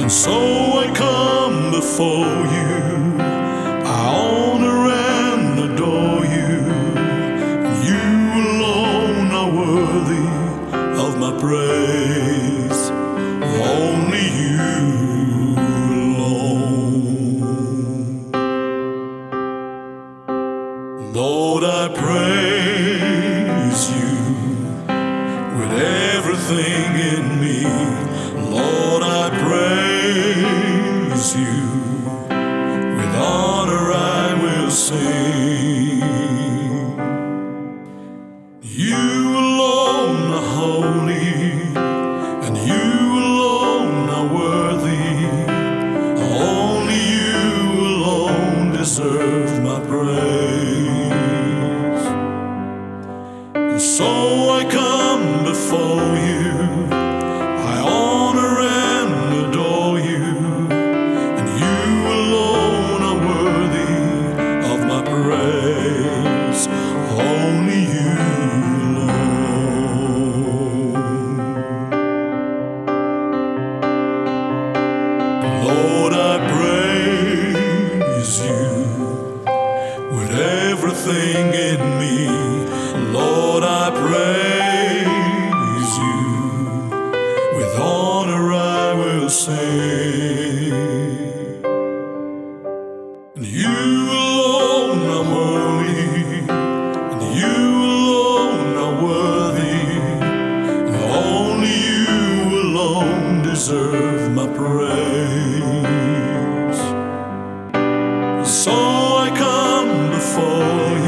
So I come before you, I honor and adore you. You alone are worthy of my praise, only you alone. Lord, I praise you with everything in me. Lord, I praise you, with honor I will sing. You alone are holy, and you alone are worthy. Only you alone deserve my praise. And so I come before you, I honor and adore you, and you alone are worthy of my praise, only you alone. Lord, I praise you with everything in me. Lord, I praise you, with honor I will sing. And you alone are holy, and you alone are worthy, and only you alone deserve my praise. So I come before you,